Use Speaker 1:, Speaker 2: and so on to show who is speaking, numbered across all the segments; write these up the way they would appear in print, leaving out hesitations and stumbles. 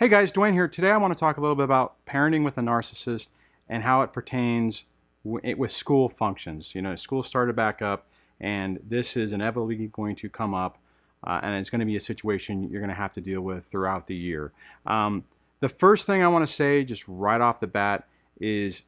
Speaker 1: Hey guys, Dwayne here. Today I want to talk a little bit about parenting with a narcissist and how it pertains with school functions. School started back up, and this is inevitably going to come up, and it's going to be a situation you're going to have to deal with throughout the year. The first thing I want to say, just right off the bat, is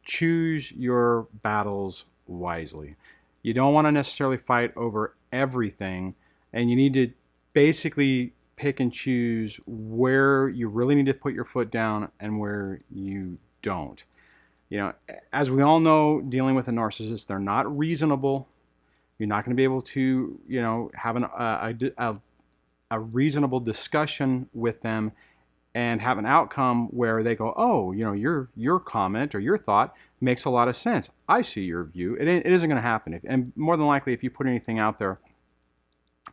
Speaker 1: choose your battles wisely. You don't want to necessarily fight over everything, and you need to basically pick and choose where you really need to put your foot down and where you don't. As we all know, dealing with a narcissist, they're not reasonable. You're not going to be able to, have a reasonable discussion with them and have an outcome where they go, oh, your comment or your thought makes a lot of sense. I see your view. It isn't going to happen. And more than likely, if you put anything out there,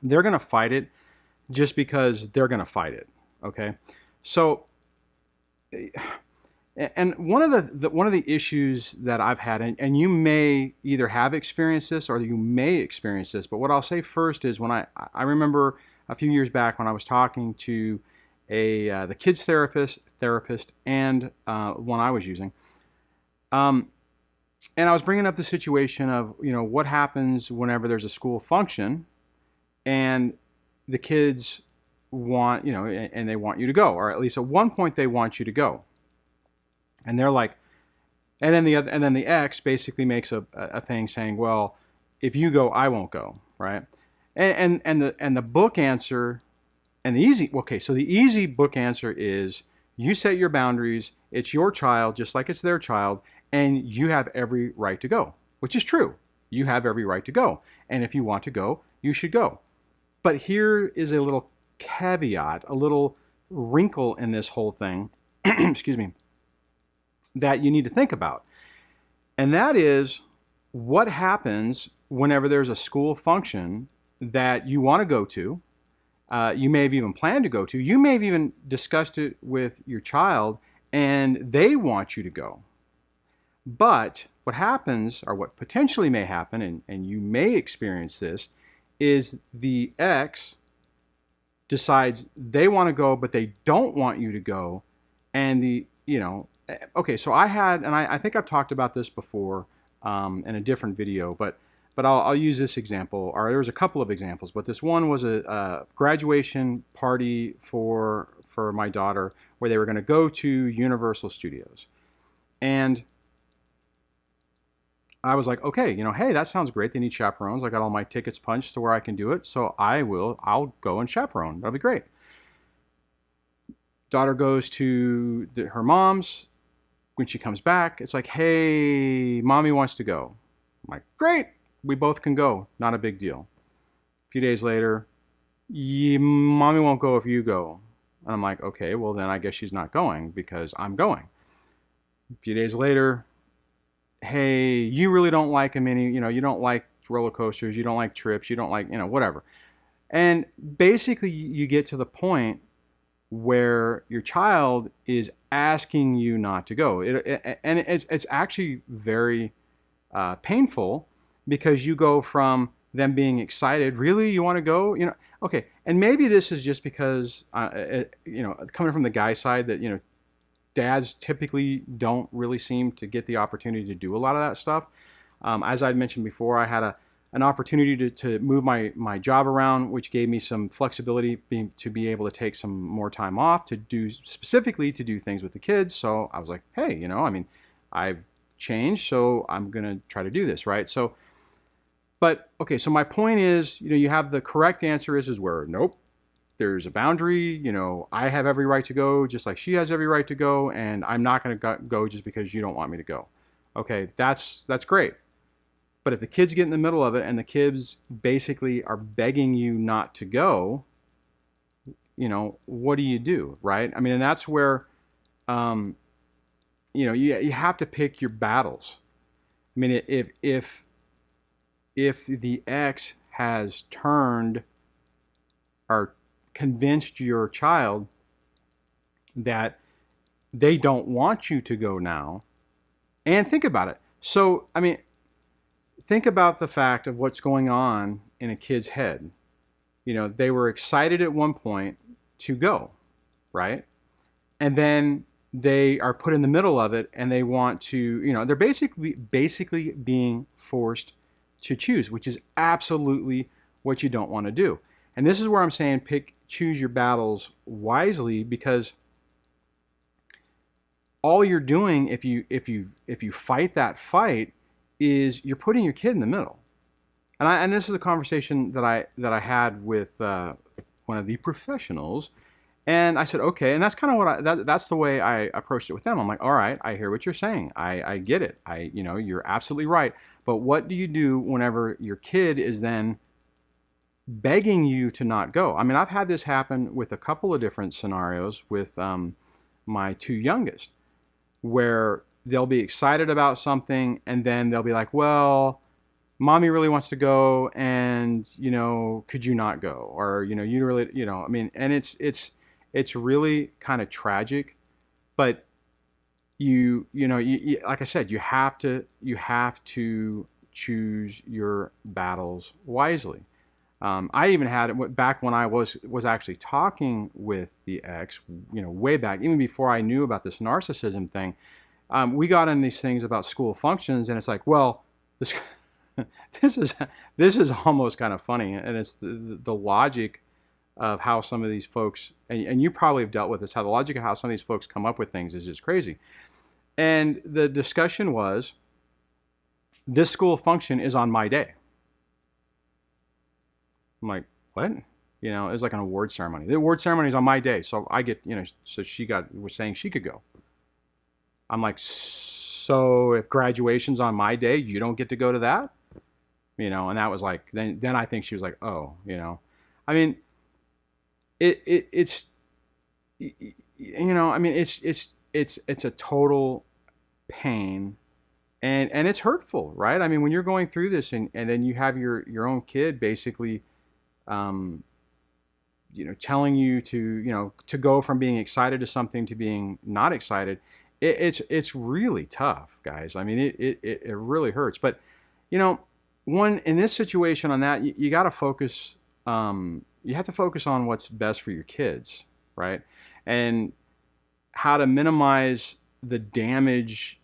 Speaker 1: they're going to fight it just because they're going to fight it. Okay. So, and one of the issues that I've had, and you may either have experienced this or you may experience this, but what I'll say first is when I remember a few years back when I was talking to the kids therapist and one I was using, and I was bringing up the situation of what happens whenever there's a school function and the kids want, and they want you to go, or at least at one point they want you to go. And they're like, and then the ex basically makes a thing saying, well, if you go, I won't go, right? And the book answer, and the easy book answer is you set your boundaries. It's your child, just like it's their child, and you have every right to go, which is true. You have every right to go, and if you want to go, you should go. But here is a little caveat, a little wrinkle in this whole thing, excuse me, that you need to think about. And that is what happens whenever there's a school function that you want to go to, you may have even planned to go to, you may have even discussed it with your child, and they want you to go. But what happens, or what potentially may happen, and you may experience this, is the ex decides they want to go, but they don't want you to go. And okay, so I think I've talked about this before in a different video, but I'll use this example, or there's a couple of examples, but this one was a graduation party for my daughter where they were going to go to Universal Studios. And I was like, okay, hey, that sounds great. They need chaperones. I got all my tickets punched to where I can do it. So I'll go and chaperone. That'll be great. Daughter goes to her mom's. When she comes back, it's like, hey, mommy wants to go. I'm like, great. We both can go. Not a big deal. A few days later, mommy won't go if you go. And I'm like, okay, well then I guess she's not going because I'm going. A few days later, hey, you really don't like him you don't like roller coasters, you don't like trips, you don't like, whatever. And basically you get to the point where your child is asking you not to go. It's actually very painful because you go from them being excited, really, you want to go? Okay, and maybe this is just because, coming from the guy side that, dads typically don't really seem to get the opportunity to do a lot of that stuff. As I'd mentioned before, I had an opportunity to move my job around, which gave me some flexibility to be able to take some more time off to do things with the kids. So I was like, hey, I've changed, so I'm going to try to do this, right? So, but okay, so my point is, you have the correct answer is where, nope. There's a boundary, I have every right to go, just like she has every right to go, and I'm not going to go just because you don't want me to go. Okay, that's great. But if the kids get in the middle of it and the kids basically are begging you not to go, what do you do, right? I mean, and that's where, you have to pick your battles. I mean, if the ex has turned or convinced your child that they don't want you to go now, and think about it. So, I mean, think about the fact of what's going on in a kid's head. They were excited at one point to go, right? and then they are put in the middle of it, and they want to, they're basically being forced to choose, which is absolutely what you don't want to do. And this is where I'm saying choose your battles wisely, because all you're doing if you fight that fight is you're putting your kid in the middle. And this is a conversation that I had with one of the professionals, and I said, okay, and that's kind of what that's the way I approached it with them. I'm like, all right, I hear what you're saying. I get it. You're absolutely right. But what do you do whenever your kid is then begging you to not go? I mean, I've had this happen with a couple of different scenarios with my two youngest, where they'll be excited about something, and then they'll be like, well, mommy really wants to go, and could you not go? Or you really, I mean, and it's really kind of tragic. But you like I said, you have to choose your battles wisely. I even had it back when I was actually talking with the ex, way back, even before I knew about this narcissism thing. We got in these things about school functions, and it's like, well, this this is almost kind of funny, and it's the logic of how some of these folks, and you probably have dealt with this, how the logic of how some of these folks come up with things is just crazy. And the discussion was, this school function is on my day. I'm like, what? It was like an award ceremony. The award ceremony is on my day, so I get, so was saying she could go. I'm like, so if graduation's on my day, you don't get to go to that? And that was like, then I think she was like, oh, I mean, it's a total pain, and it's hurtful, right? I mean, when you're going through this, and then you have your own kid basically, telling you to go from being excited to something to being not excited, it's really tough, guys. I mean, it really hurts. But one, in this situation, on that, you got to focus. You have to focus on what's best for your kids, right? And how to minimize the damage,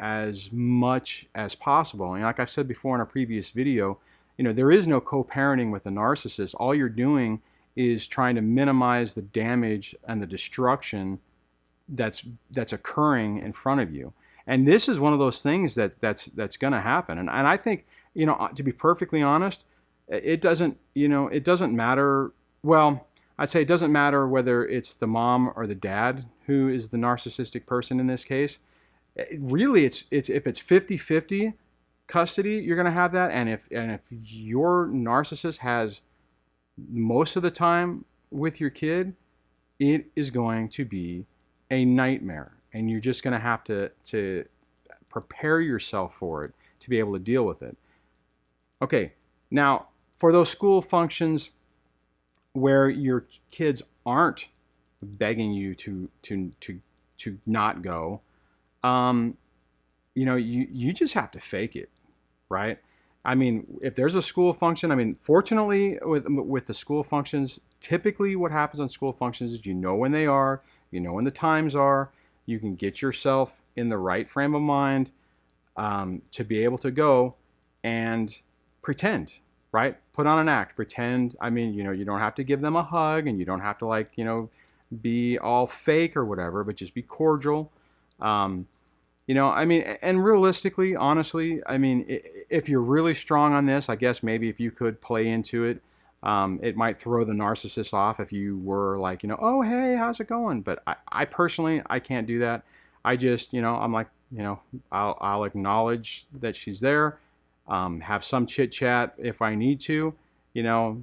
Speaker 1: as much as possible. And like I've said before in a previous video, there is no co-parenting with a narcissist. All you're doing is trying to minimize the damage and the destruction that's occurring in front of you. And this is one of those things that's going to happen. And I think, to be perfectly honest, it doesn't matter. Well, I'd say it doesn't matter whether it's the mom or the dad who is the narcissistic person in this case. Really, it's if it's 50-50 custody, you're going to have that. And if your narcissist has most of the time with your kid, it is going to be a nightmare, and you're just going to have to prepare yourself for it to be able to deal with it. Okay, now for those school functions where your kids aren't begging you to not go, you just have to fake it, right? I mean, if there's a school function, I mean, fortunately with the school functions, typically what happens on school functions is when they are, when the times are, you can get yourself in the right frame of mind to be able to go and pretend, right? Put on an act, pretend. I mean, you don't have to give them a hug, and you don't have to be all fake or whatever, but just be cordial. I mean, and realistically, honestly, I mean, if you're really strong on this, I guess maybe if you could play into it, it might throw the narcissist off if you were like, oh, hey, how's it going? But I personally, I can't do that. I just, I'm like, I'll acknowledge that she's there, have some chit chat if I need to,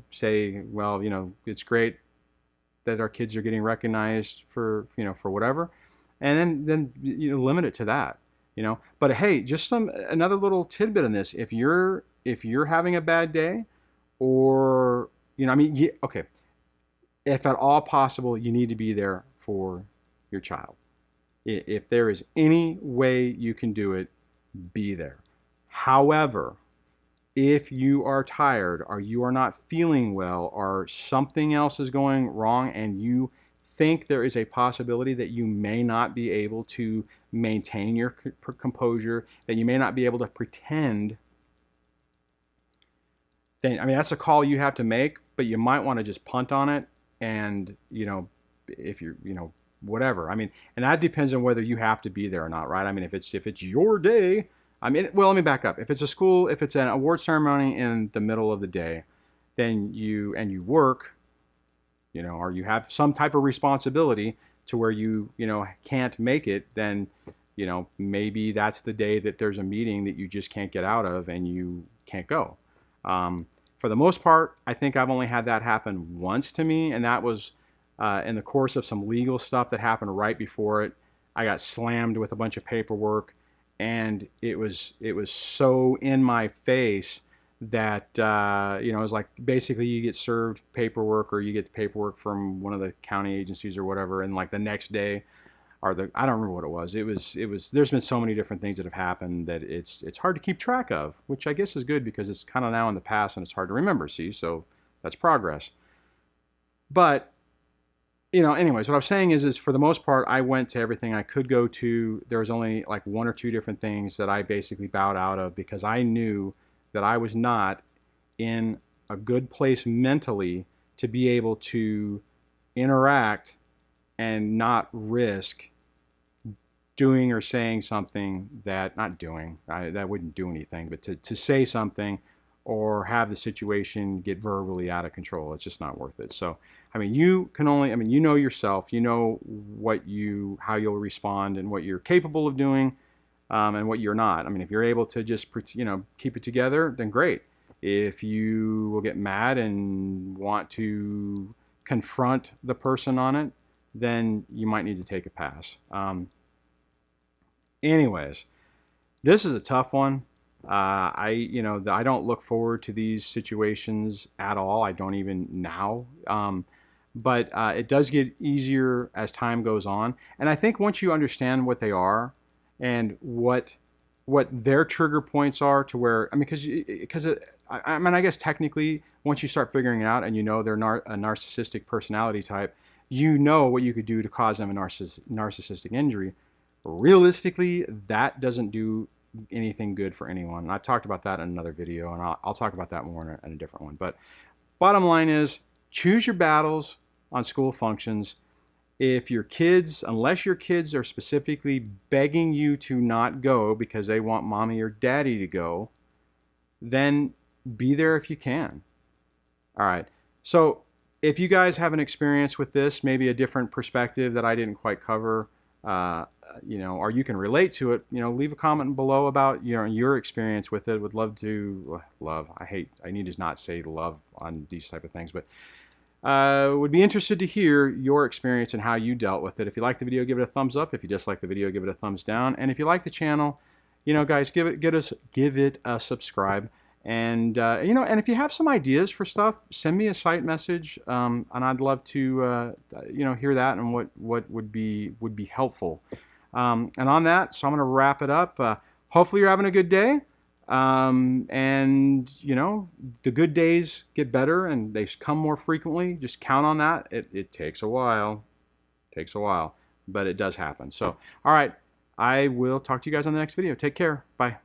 Speaker 1: say, well, it's great that our kids are getting recognized for whatever. And then limit it to that, But hey, just another little tidbit in this. If you're having a bad day, or okay, if at all possible, you need to be there for your child. If there is any way you can do it, be there. However, if you are tired, or you are not feeling well, or something else is going wrong, and you think there is a possibility that you may not be able to maintain your composure, that you may not be able to pretend, then, I mean, that's a call you have to make, but you might want to just punt on it. And, you know, if you're, you know, whatever. I mean, and that depends on whether you have to be there or not, right? I mean, if it's your day, I mean, well, let me back up. If it's a school, if it's an award ceremony in the middle of the day, then you work, you know, or you have some type of responsibility to where you know, can't make it, then, you know, maybe that's the day that there's a meeting that you just can't get out of and you can't go. For the most part, I think I've only had that happen once to me, and that was in the course of some legal stuff that happened right before it. I got slammed with a bunch of paperwork, and it was so in my face that you know, it was like basically you get served paperwork, or you get the paperwork from one of the county agencies or whatever, and like the next day, or I don't remember what it was. It was there's been so many different things that have happened that it's hard to keep track of, which I guess is good because it's kind of now in the past and it's hard to remember. See, so that's progress. But you know, anyways, what I'm saying is for the most part, I went to everything I could go to. There was only like one or two different things that I basically bowed out of because I knew that I was not in a good place mentally to be able to interact and not risk doing or saying something that, not doing, that wouldn't do anything, but to say something or have the situation get verbally out of control. It's just not worth it. So, I mean, you can only, I mean, you know yourself, you know how you'll respond and what you're capable of doing, and what you're not. I mean, if you're able to just, you know, keep it together, then great. If you will get mad and want to confront the person on it, then you might need to take a pass. Anyways, this is a tough one. You know, I don't look forward to these situations at all. I don't even now. But it does get easier as time goes on. And I think once you understand what they are and what their trigger points are, to where, I mean, I mean, I guess technically, once you start figuring it out and you know they're a narcissistic personality type, you know what you could do to cause them a narcissistic injury. Realistically, that doesn't do anything good for anyone. And I've talked about that in another video, and I'll talk about that more in a different one. But bottom line is, choose your battles on school functions. If your kids, unless your kids are specifically begging you to not go because they want mommy or daddy to go, then be there if you can. All right. So if you guys have an experience with this, maybe a different perspective that I didn't quite cover, you know, or you can relate to it, you know, leave a comment below about, you know, your experience with it. Would love to, I need to not say love on these type of things, but would be interested to hear your experience and how you dealt with it. If you like the video, give it a thumbs up. If you dislike the video, give it a thumbs down. And if you like the channel, you know, guys, give it a subscribe. And you know, and if you have some ideas for stuff, send me a site message, and I'd love to you know, hear that and what would be helpful. And on that, so I'm going to wrap it up. Hopefully you're having a good day, and you know, the good days get better and they come more frequently. Just count on that. It takes a while, but it does happen. So all right, I will talk to you guys on the next video. Take care. Bye.